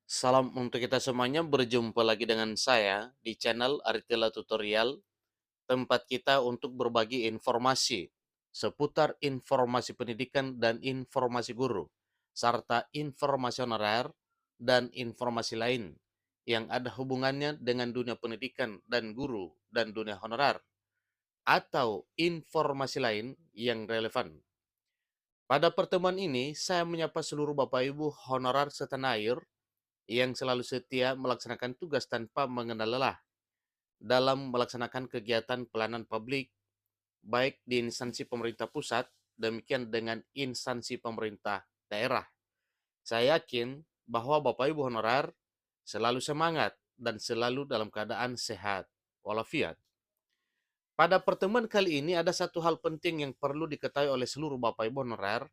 Salam untuk kita semuanya, berjumpa lagi dengan saya di channel Aritila Tutorial, tempat kita untuk berbagi informasi seputar informasi pendidikan dan informasi guru, serta informasi honorer dan informasi lain yang ada hubungannya dengan dunia pendidikan dan guru dan dunia honorer, atau informasi lain yang relevan. Pada pertemuan ini, saya menyapa seluruh Bapak Ibu honorer setanah air yang selalu setia melaksanakan tugas tanpa mengenal lelah dalam melaksanakan kegiatan pelayanan publik, baik di instansi pemerintah pusat, demikian dengan instansi pemerintah daerah. Saya yakin bahwa Bapak Ibu honorer selalu semangat dan selalu dalam keadaan sehat walafiat. Pada pertemuan kali ini ada satu hal penting yang perlu diketahui oleh seluruh Bapak Ibu honorer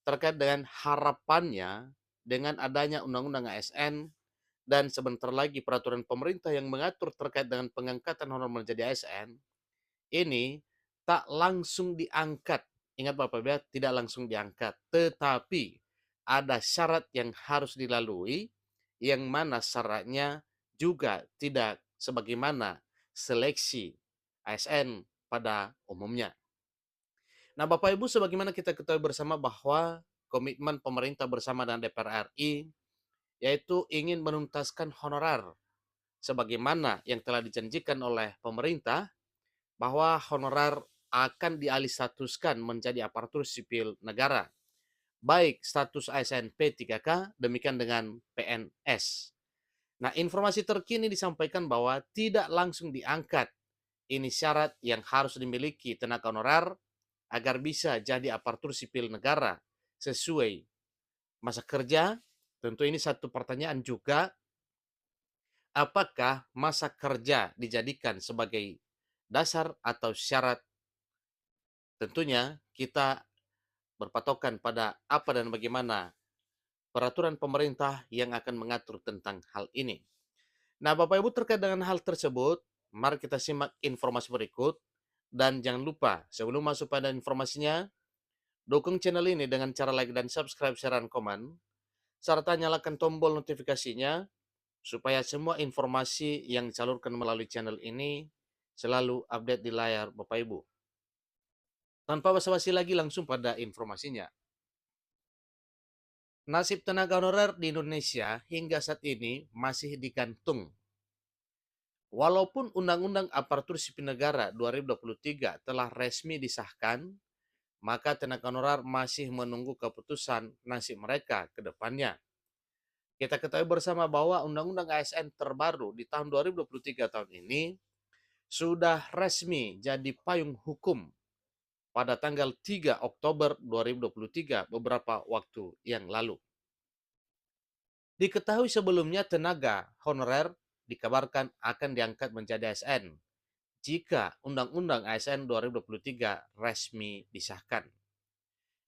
terkait dengan harapannya dengan adanya Undang-Undang ASN dan sebentar lagi peraturan pemerintah yang mengatur terkait dengan pengangkatan honor menjadi ASN, ini tak langsung diangkat. Ingat Bapak Ibu, tidak langsung diangkat. Tetapi ada syarat yang harus dilalui, yang mana syaratnya juga tidak sebagaimana seleksi ASN pada umumnya. Nah Bapak Ibu, sebagaimana kita ketahui bersama bahwa komitmen pemerintah bersama dengan DPR RI, yaitu ingin menuntaskan honorer sebagaimana yang telah dijanjikan oleh pemerintah bahwa honorer akan dialih statuskan menjadi aparatur sipil negara, baik status ASN P3K demikian dengan PNS. Nah, informasi terkini disampaikan bahwa tidak langsung diangkat. Ini syarat yang harus dimiliki tenaga honorer agar bisa jadi aparatur sipil negara sesuai masa kerja. Tentu ini satu pertanyaan juga, apakah masa kerja dijadikan sebagai dasar atau syarat? Tentunya kita berpatokan pada apa dan bagaimana peraturan pemerintah yang akan mengatur tentang hal ini. Nah, Bapak Ibu, terkait dengan hal tersebut, mari kita simak informasi berikut. Dan jangan lupa, sebelum masuk pada informasinya, dukung channel ini dengan cara like dan subscribe, share, dan komen, serta nyalakan tombol notifikasinya supaya semua informasi yang disalurkan melalui channel ini selalu update di layar Bapak Ibu. Tanpa basa-basi lagi, langsung pada informasinya. Nasib tenaga honorer di Indonesia hingga saat ini masih digantung. Walaupun Undang-Undang Aparatur Sipil Negara 2023 telah resmi disahkan, maka tenaga honorer masih menunggu keputusan nasib mereka ke depannya. Kita ketahui bersama bahwa Undang-Undang ASN terbaru di tahun 2023 tahun ini sudah resmi jadi payung hukum pada tanggal 3 Oktober 2023 beberapa waktu yang lalu. Diketahui sebelumnya tenaga honorer dikabarkan akan diangkat menjadi ASN jika Undang-Undang ASN 2023 resmi disahkan.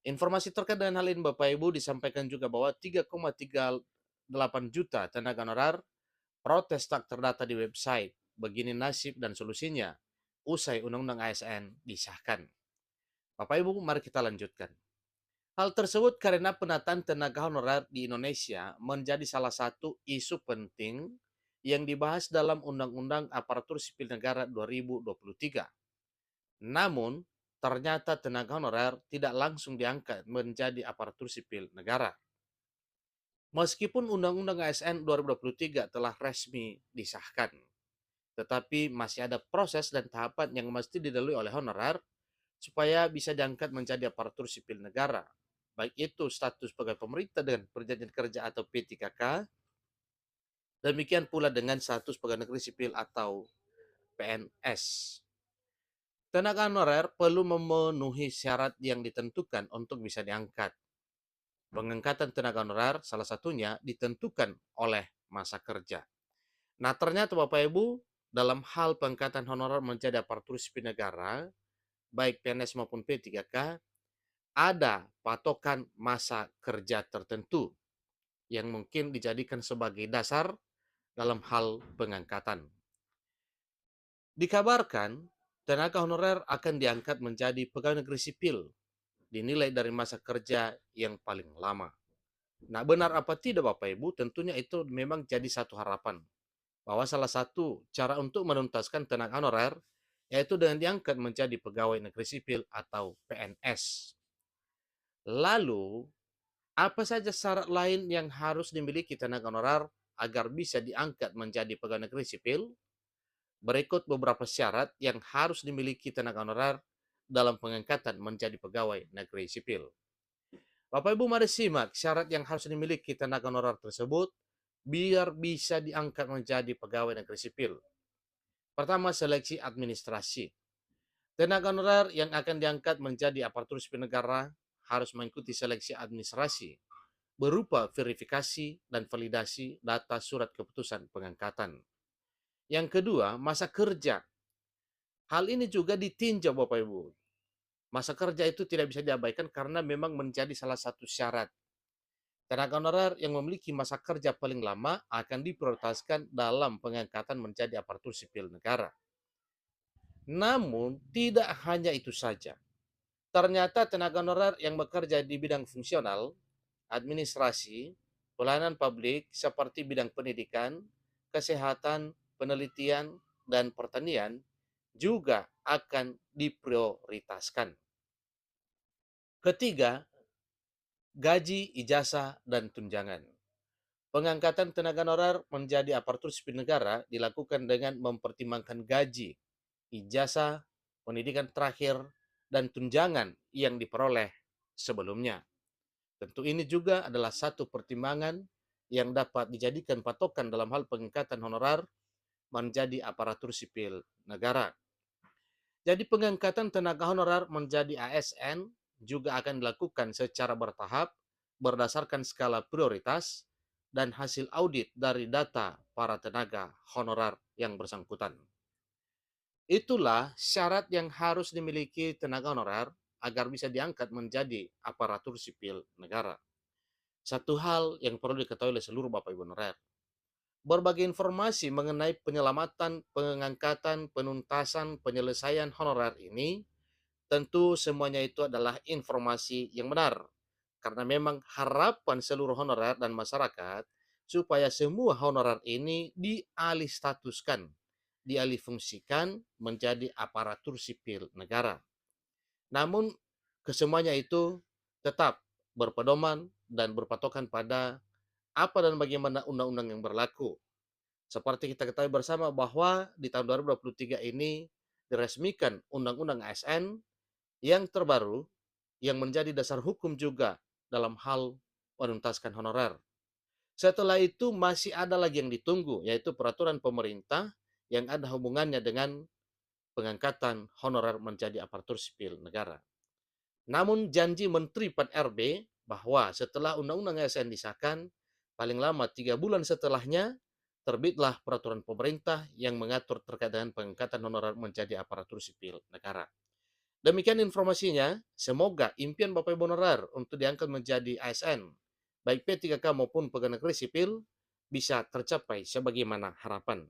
Informasi terkait dengan hal ini Bapak Ibu disampaikan juga bahwa 3,38 juta tenaga honorer protes tak terdata di website. Begini nasib dan solusinya usai Undang-Undang ASN disahkan. Bapak Ibu, mari kita lanjutkan. Hal tersebut karena penataan tenaga honorer di Indonesia menjadi salah satu isu penting yang dibahas dalam Undang-Undang Aparatur Sipil Negara 2023. Namun, ternyata tenaga honorer tidak langsung diangkat menjadi aparatur sipil negara. Meskipun Undang-Undang ASN 2023 telah resmi disahkan, tetapi masih ada proses dan tahapan yang mesti dilalui oleh honorer supaya bisa diangkat menjadi aparatur sipil negara. Baik itu status pegawai pemerintah dengan perjanjian kerja atau P3K, demikian pula dengan status pegawai negeri sipil atau PNS. Tenaga honorer perlu memenuhi syarat yang ditentukan untuk bisa diangkat. Pengangkatan tenaga honorer salah satunya ditentukan oleh masa kerja. Nah, ternyata Bapak Ibu, dalam hal pengangkatan honorer menjadi aparatur sipil negara, baik PNS maupun P3K, ada patokan masa kerja tertentu yang mungkin dijadikan sebagai dasar dalam hal pengangkatan. Dikabarkan, tenaga honorer akan diangkat menjadi pegawai negeri sipil, dinilai dari masa kerja yang paling lama. Nah, benar apa tidak Bapak Ibu, tentunya itu memang jadi satu harapan bahwa salah satu cara untuk menuntaskan tenaga honorer yaitu dengan diangkat menjadi pegawai negeri sipil atau PNS. Lalu, apa saja syarat lain yang harus dimiliki tenaga honorer agar bisa diangkat menjadi pegawai negeri sipil? Berikut beberapa syarat yang harus dimiliki tenaga honorer dalam pengangkatan menjadi pegawai negeri sipil. Bapak Ibu mari simak syarat yang harus dimiliki tenaga honorer tersebut biar bisa diangkat menjadi pegawai negeri sipil. Pertama, seleksi administrasi. Tenaga honorer yang akan diangkat menjadi aparatur sipil negara harus mengikuti seleksi administrasi berupa verifikasi dan validasi data surat keputusan pengangkatan. Yang kedua, masa kerja. Hal ini juga ditinjau Bapak Ibu. Masa kerja itu tidak bisa diabaikan karena memang menjadi salah satu syarat. Tenaga honorer yang memiliki masa kerja paling lama akan diprioritaskan dalam pengangkatan menjadi aparatur sipil negara. Namun, tidak hanya itu saja. Ternyata tenaga honorer yang bekerja di bidang fungsional, administrasi, pelayanan publik seperti bidang pendidikan, kesehatan, penelitian, dan pertanian juga akan diprioritaskan. Ketiga, gaji, ijazah, dan tunjangan. Pengangkatan tenaga honorer menjadi aparatur sipil negara dilakukan dengan mempertimbangkan gaji, ijazah, pendidikan terakhir, dan tunjangan yang diperoleh sebelumnya. Tentu ini juga adalah satu pertimbangan yang dapat dijadikan patokan dalam hal pengangkatan honorer menjadi aparatur sipil negara. Jadi pengangkatan tenaga honorer menjadi ASN juga akan dilakukan secara bertahap berdasarkan skala prioritas dan hasil audit dari data para tenaga honorer yang bersangkutan. Itulah syarat yang harus dimiliki tenaga honorer agar bisa diangkat menjadi aparatur sipil negara. Satu hal yang perlu diketahui oleh seluruh Bapak Ibu honorer, berbagai informasi mengenai penyelamatan, pengangkatan, penuntasan, penyelesaian honorer ini tentu semuanya itu adalah informasi yang benar. Karena memang harapan seluruh honorer dan masyarakat supaya semua honorer ini dialih statuskan, dialih fungsikan menjadi aparatur sipil negara. Namun kesemuanya itu tetap berpedoman dan berpatokan pada apa dan bagaimana undang-undang yang berlaku. Seperti kita ketahui bersama bahwa di tahun 2023 ini diresmikan Undang-Undang ASN yang terbaru yang menjadi dasar hukum juga dalam hal menuntaskan honorer. Setelah itu masih ada lagi yang ditunggu, yaitu peraturan pemerintah yang ada hubungannya dengan pengangkatan honorer menjadi aparatur sipil negara. Namun janji Menteri PAN-RB bahwa setelah Undang-Undang ASN disahkan, paling lama 3 bulan setelahnya, terbitlah peraturan pemerintah yang mengatur terkait dengan pengangkatan honorer menjadi aparatur sipil negara. Demikian informasinya, semoga impian Bapak Ibu honorer untuk diangkat menjadi ASN, baik P3K maupun pegawai negeri sipil, bisa tercapai sebagaimana harapan.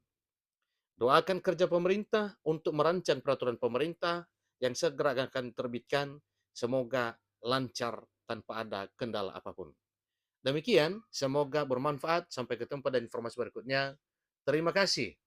Doakan kerja pemerintah untuk merancang peraturan pemerintah yang segera akan terbitkan. Semoga lancar tanpa ada kendala apapun. Demikian, semoga bermanfaat. Sampai ketemu pada informasi berikutnya. Terima kasih.